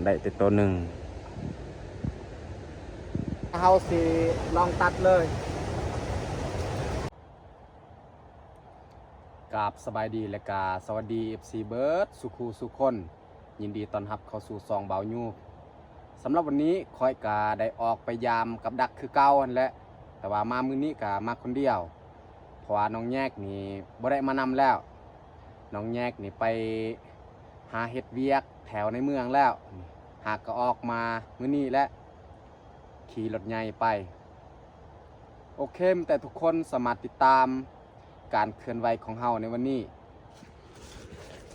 ได้แต่ตัวหนึ่งเฮาสิลองตัดเลยกราบสบายดีและกาสวัสดี FC เบิร์ดสุขูสุคนยินดีต้อนรับเข้าสู่ซองเบายูสำหรับวันนี้คอยกาได้ออกไปยามกับดักคือเก่าหั่นแหละแต่ว่ามามื้อนี้กามาคนเดียวเพราะว่าน้องแยกนี่บ่ได้มานำแล้วน้องแยกนี่ไปหาเฮ็ดเวียกแถวในเมืองแล้วหากก็ออกมามื้อนี้และขี่รถใหญ่ไปโอเคแต่ทุกคนสามารถติดตามการเคลื่อนไหวของเฮาในวันนี้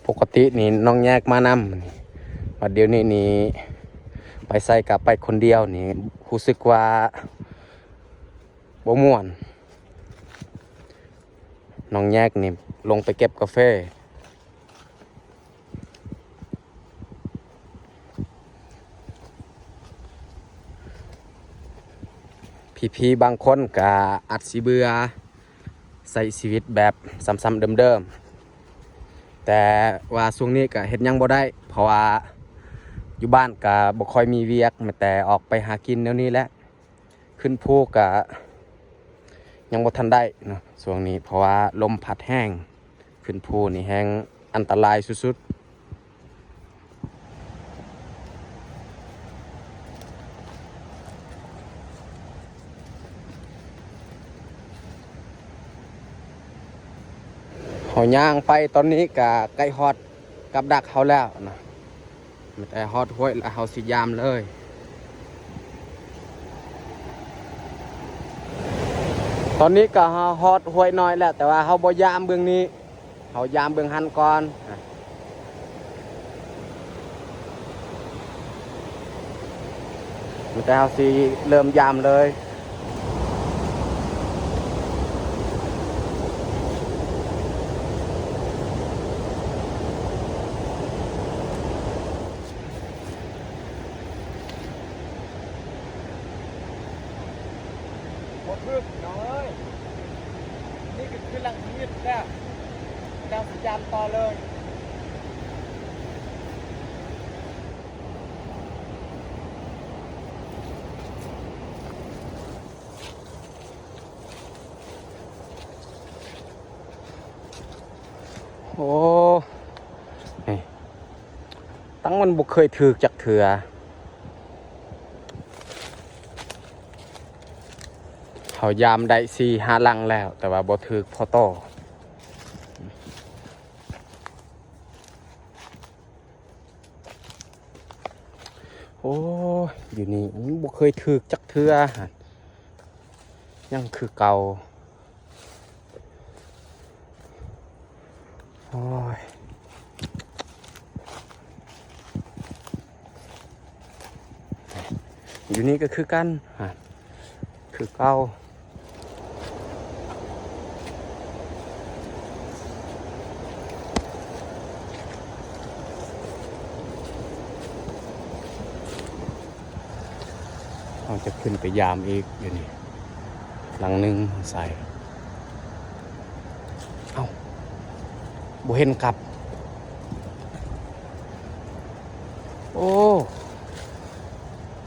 ปกตินี่น้องแยกมานำบัดเดี๋ยวนี้นี่ไปใส่กับไปคนเดียวนี่รู้สึกว่าบ่ม่วนน้องแยกนี่ลงไปเก็บกาแฟพี่ๆบางคนก็อัดสิเบื่อใส่ชีวิตแบบซ้ำๆเดิมๆแต่ว่าช่วงนี้ก็เฮ็ดหยังบ่ได้เพราะว่าอยู่บ้านก็บ่ค่อยมีเวียกแต่ออกไปหากินแนวนี้แหละขึ้นภูก็ยังบ่ทันได้เนาะช่วงนี้เพราะว่าลมพัดแห้งขึ้นภูนี่แห้งอันตรายสุดๆเฮาย่างไปตอนนี้ก็ใกล้ฮอดกับดักเฮาแล้วนะแต่ฮอดห้วยแล้วเฮาสิยามเลยตอนนี้ก็ฮอดห้วยน้อยแล้วแต่ว่าเฮาบ่ยามเบื้องนี้เฮายามเบื้องหันก่อนแต่เฮาสิเริ่มยามเลยบ่พึกน้องเอ้ยนี่ก็คือหลังชีวิตแล้วเราสิยามต่อเลยโอ้นี่ตั้งมันบ่เคยถือจักเถื่อเขายามได้4-5 ลังแล้วแต่ว่าบ่ถือพอโตโอ้อยู่นี่มันบ่เคยถือจักเถื่อยังคือเก่าโอ้ยอยู่นี่ก็คือกันคือเก่าเราจะขึ้นไปยามอีกอยู่นี่หลังหนึ่งใส่เอ้าบ่เห็นกลับโอ้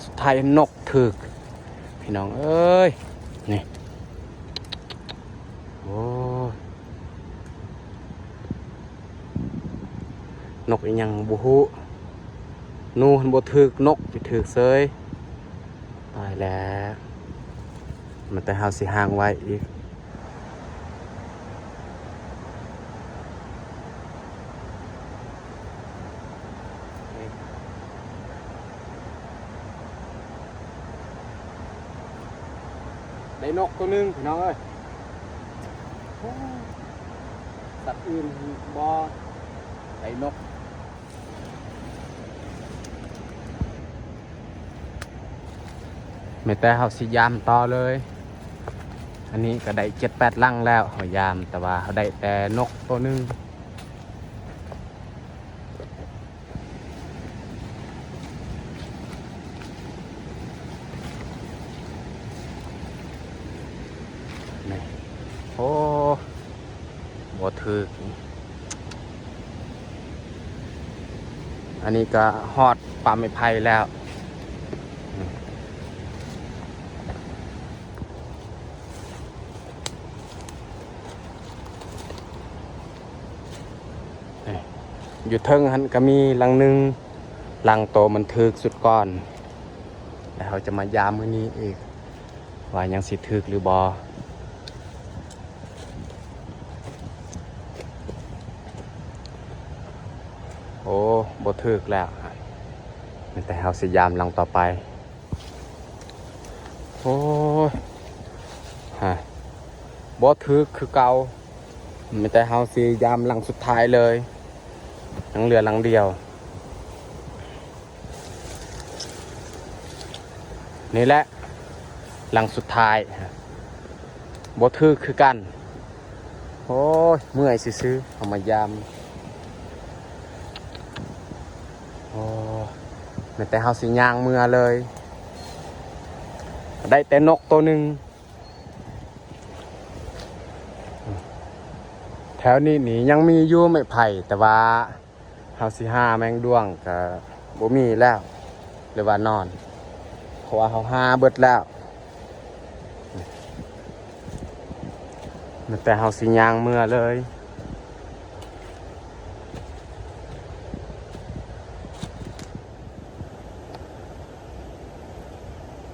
สุดท้ายนกถึกพี่น้องเอ้ยนี่โอ้นกอีหยังบ่ฮู้นูหันบ่ถึกนกไปถึกเซยตายแล้วมันแต่เฮาสิห่างไว้อีกได้นกตัวนึงพี่น้องเอ้ยสัตว์อื่นบ่ได้นกไม่แต่เฮาสิยามต่อเลยอันนี้ก็ได้7-8 ลังแล้วเฮายามแต่ว่าเฮาได้แต่นกตัวนึงนี่โอ้บ่ถึก อันนี้ก็ฮอดป่าไม้ไผ่แล้วอยู่เทิงหันก็มีหลังหนึ่งหลังโตมันถึกสุดก่อนแล้วเราจะมายามมื้อนี้อีกว่ายังสิถึกหรือบอโอ้บ่ถึกแล้วแต่เราสิยามหลังต่อไปโอ้ฮะบ่ถึกคือเก่าแต่เราสิยามหลังสุดท้ายเลยหลังเรือหลังเดียวนี่แหละหลังสุดท้ายบ่ถือคือกันโอ้ยเมื่อยซื้อเอามายามโอ้แต่เฮาสิย่างเมื่อเลยได้แต่นกตัวหนึ่งแถวนี้นี่ยังมีอยู่ไม้ไผ่แต่ว่าเฮาสิหาแมงด้วงก็บ่มีแล้วหรือว่านอนเพราะว่าเฮาหาเบิดแล้วแต่เฮาสิย่างเมื่อเลย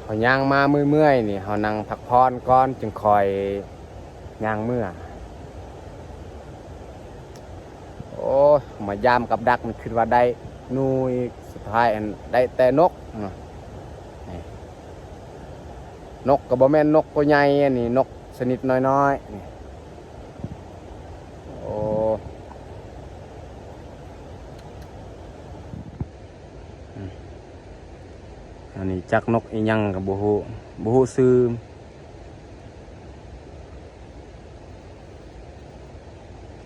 เฮาย่างมาเมื่อยๆนี่เฮานั่งพักผ่อนก่อนจึงคอยย่างเมื่อโอ้มายามกับดักมันคิดว่าได้นูอีกสุดท้ายอันได้แต่นกนกก็บ่แม่นนกตัวใหญ่อันนี้นกชนิดน้อยๆนี่โอ้อันนี้จักนกอีหยังก็บ่ฮู้ชื่อ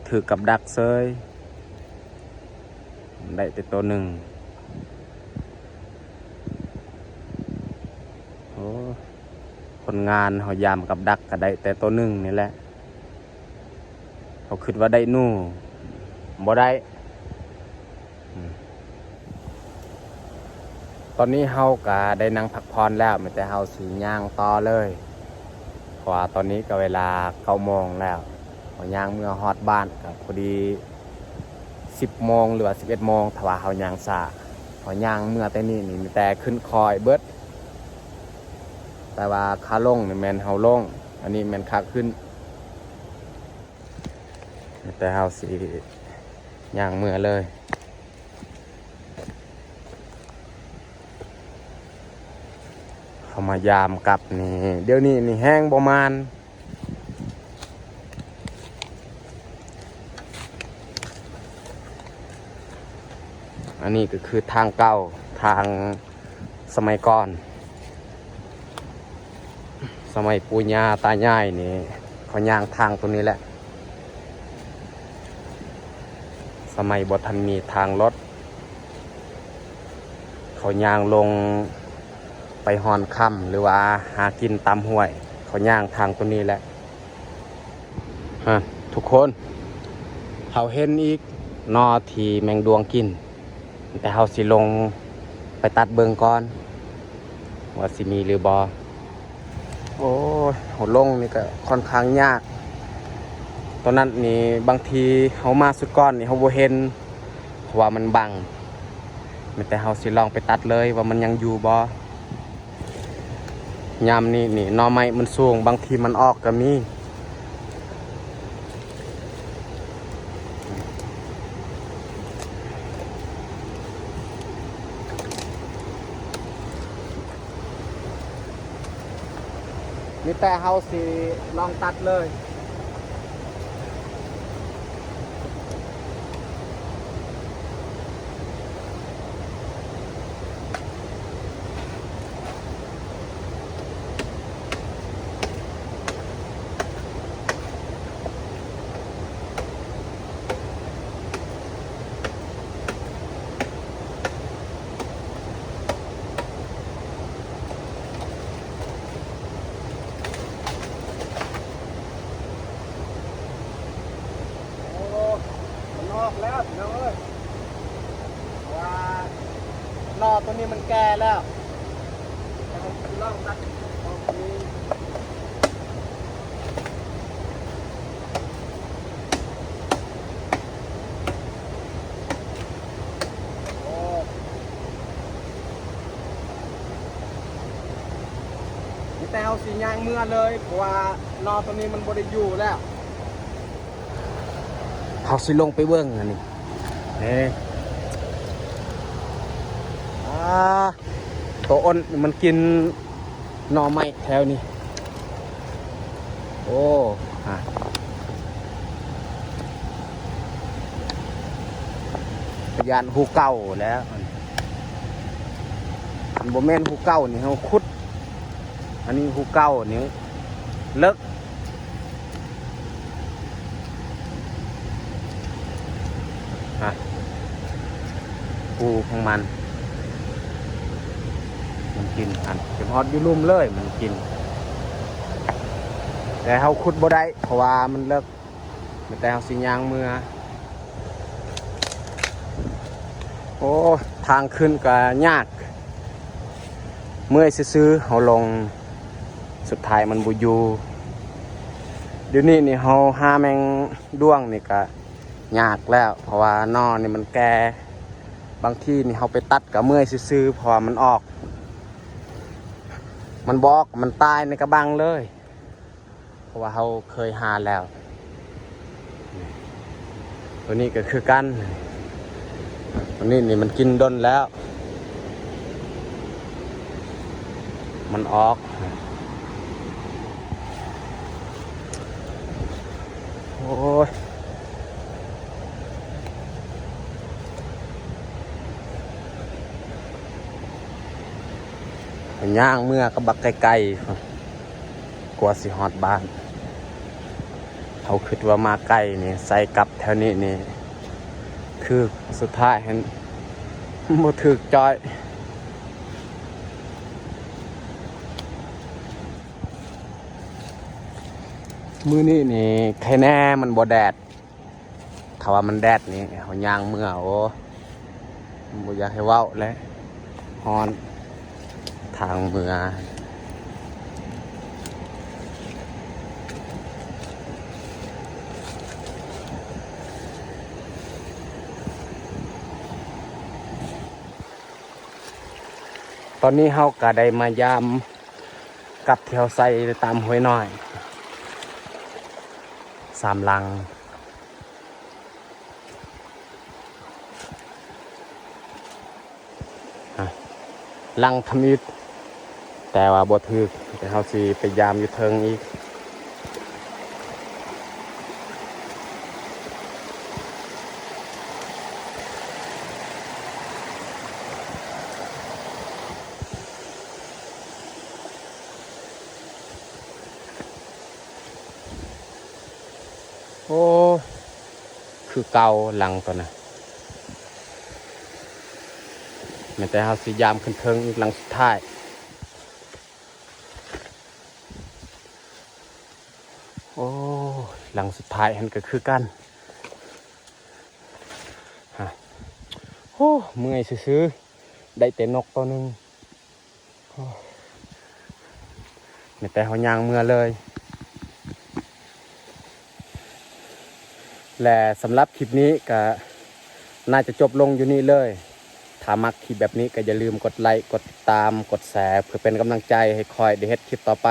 ถือกับดักเซยได้แต่ตัวหนึ่งโอ้คนงานเขายามกับดักก็ได้แต่ตัวหนึ่งนี่แหละเขาคิดว่าได้นู่บ่ได้ตอนนี้เฮาก็ได้นั่งพักผ่อนแล้วแต่เฮาสิย่างต่อเลยเพราะว่าตอนนี้ก็เวลา9 โมงแล้วเฮาย่างเมื่อฮอดบ้านก็พอดี10 โมงหรือว่า11 โมงถ้าว่าเฮาย่างช้าเฮาย่างเมื่อแต่นี่มีแต่ขึ้นคอยเบิดแต่ว่าขาลงนี่แม่นเฮาลงอันนี้แม่นขาขึ้นแต่เฮาสิย่างเมื่อเลยเขามายามกลับนี่เดี๋ยวนี้นี่แห้งประมาณอันนี้ก็คือทางเก่าทางสมัยก่อนสมัยปู่ย่าตายายนี่เขาย่างทางตัวนี้แหละสมัยบ่ทันมีทางรถเขาย่างลงไปหอนค่ำหรือว่าหากินตามห้วยเขาย่างทางตัวนี้แหละทุกคนเขาเห็นอีกนอที่แมงดวงกินแต่เขาสิลงไปตัดเบิ่งก่อนว่าสิมีหรือบอโอ้ยหัวลงนี่ก็ค่อนข้างยากตอนนั้นนี่บางทีเขามาสุดก้อนนี่เขาบ่เห็นเพราะว่ามันบังแต่เขาสิลองไปตัดเลยว่ามันยังอยู่บอยามนี่หน่อไม้มันสูงบางทีมันออกก็มีแต่เฮาสิลองตัดเลย นอตัวนี้มันแก่แล้วลองตัดออกนี้โอ้มีแต่เอาสียางเมื่อเลยเพราะว่านอตัวนี้มันบริอยู่แล้วเขาสิลงไปเบิ้งอันนี้นี่ตัวอ้นมันกินหน่อไม้แถวนี้โอ้ยานหูเก่าแล้วอันโบแมนหูเก่านี่เขาคุดอันนี้หูเก่านี่เลิกหูของมันกินอันเฉพาะอยู่ลุ่มเลยมันกินแต่เขาขุดบ่ได้เพราะว่ามันเลิกแต่เขาสิยางเมื่อโอ้ทางขึ้นก็ยากเมื่อยซื้อเขาลงสุดท้ายมันบุยูเดี๋ยวนี้นี่เขาหาแมงด้วงนี่ก็ยากแล้วเพราะว่านอนี่มันแก่บางที่นี่เขาไปตัดกับเมื่อยซื้อพอมันออกมันบอกมันตายในกระบังเลยเพราะว่าเขาเคยหาแล้วตัวนี้ก็คือกันตัวนี้นี่มันกินดนแล้วมันออกโอ้ยย่างเมื่อก็บักไกลๆกลัวสิฮอดบ้านเขาคิดว่ามาใกล้นี่ใส่กลับแถวนี้นี่คือสุดท้ายเห็นบ่ถึกจอยมื้อนี้นี่ใครแน่มันบ่แดดถ้าว่ามันแดดนี่เขาย่างเมื่อโอ้บ่อยากให้เว้าแล้วฮอนทางเมืองตอนนี้เฮาก็ได้มายามกับแถวใส่ตามห้วยน้อย3 ลังลังทมิดแต่ว่าบ่ถึกแต่เฮาสิไปยามอยู่เทิงอีกโอ้คือเก่าลังตัวน่ะแม้แต่เฮาสิยามขึ้นเทิงอีกลังสุดท้ายโอ้หลังสุดท้ายมันก็คือกันโอ้เมื่อยซื้อได้แต่นกตัวนึงไม่แต่เขายางเมื่อเลยและสำหรับคลิปนี้ก็น่าจะจบลงอยู่นี่เลยถ้ามักคลิปแบบนี้ก็อย่าลืมกดไลค์กดติดตามกดแชร์เพื่อเป็นกำลังใจให้คอยได้เฮ็ดคลิปต่อไป